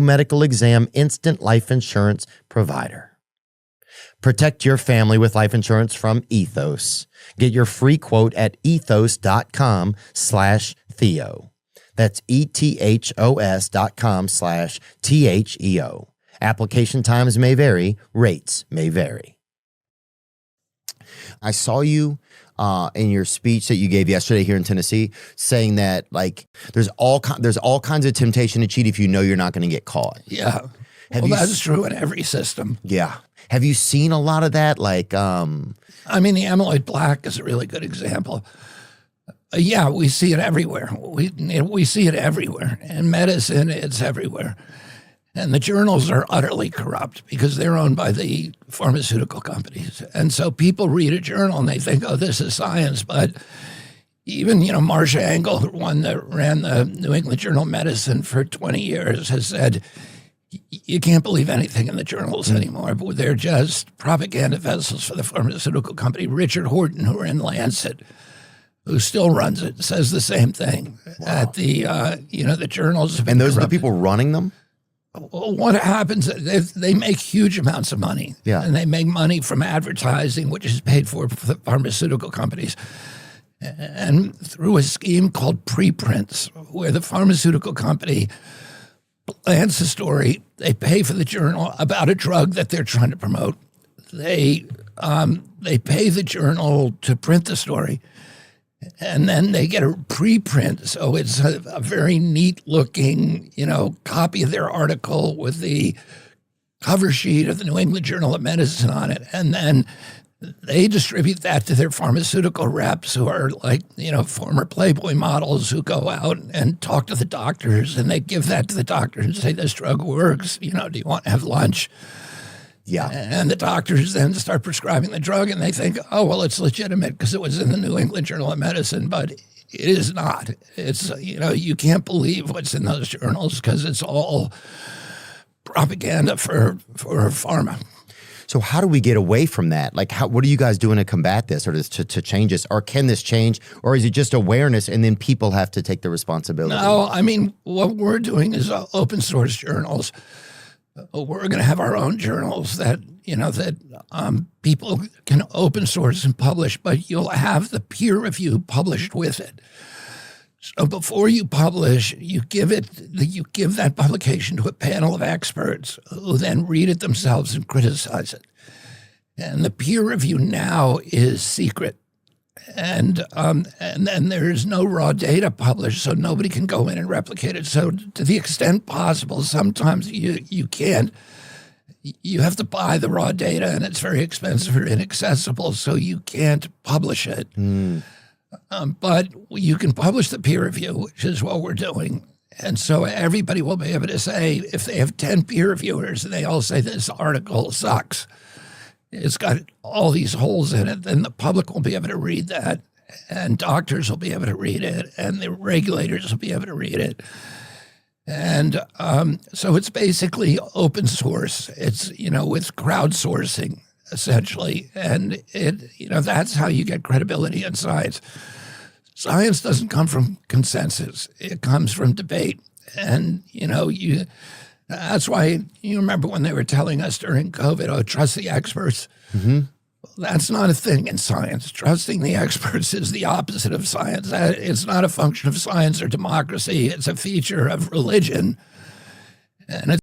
medical exam instant life insurance provider. Protect your family with life insurance from Ethos. Get your free quote at ethos.com/Theo. That's ethos.com/THEO. Application times may vary. Rates may vary. I saw you in your speech that you gave yesterday here in Tennessee saying that like there's all kinds of temptation to cheat if you know you're not going to get caught. Yeah. That's true in every system. Yeah. Have you seen a lot of that? Like, I mean, the amyloid plaque is a really good example. Yeah, we see it everywhere. We see it everywhere. In medicine, it's everywhere. And the journals are utterly corrupt because they're owned by the pharmaceutical companies. And so people read a journal and they think, oh, this is science. But even, Marcia Engel, the one that ran the New England Journal of Medicine for 20 years, has said, you can't believe anything in the journals anymore. But they're just propaganda vessels for the pharmaceutical company. Richard Horton, who ran Lancet, who still runs it, says the same thing. Wow. At the, the journals have been And those corrupted. are the people running them? Well, what happens is they make huge amounts of money. Yeah. And they make money from advertising, which is paid for the pharmaceutical companies. And through a scheme called preprints, where the pharmaceutical company plants a story, they pay for the journal about a drug that they're trying to promote. They pay the journal to print the story, and then they get a preprint. So it's a very neat looking, copy of their article with the cover sheet of the New England Journal of Medicine on it. And then they distribute that to their pharmaceutical reps who are like, former Playboy models who go out and talk to the doctors, and they give that to the doctor and say, this drug works. Do you want to have lunch? Yeah. And the doctors then start prescribing the drug, and they think, oh, well, it's legitimate because it was in the New England Journal of Medicine, but it is not. It's, you can't believe what's in those journals because it's all propaganda for pharma. So how do we get away from that? Like, what are you guys doing to combat this or to change this? Or can this change? Or is it just awareness and then people have to take the responsibility? No, I mean, what we're doing is open source journals. We're going to have our own journals that people can open source and publish, but you'll have the peer review published with it. So before you publish, you give that publication to a panel of experts who then read it themselves and criticize it. And the peer review now is secret. And then there's no raw data published, so nobody can go in and replicate it. So to the extent possible, sometimes you can't. You have to buy the raw data, and it's very expensive or inaccessible, so you can't publish it. But you can publish the peer review, which is what we're doing. And so everybody will be able to say, if they have 10 peer reviewers and they all say this article sucks, it's got all these holes in it, then the public will be able to read that, and doctors will be able to read it, and the regulators will be able to read it. And so it's basically open source. It's, with crowdsourcing, essentially. And that's how you get credibility in science. Science doesn't come from consensus. It comes from debate. And, that's why you remember when they were telling us during COVID, oh, trust the experts. Mm-hmm. Well, that's not a thing in science. Trusting the experts is the opposite of science. It's not a function of science or democracy. It's a feature of religion. And it's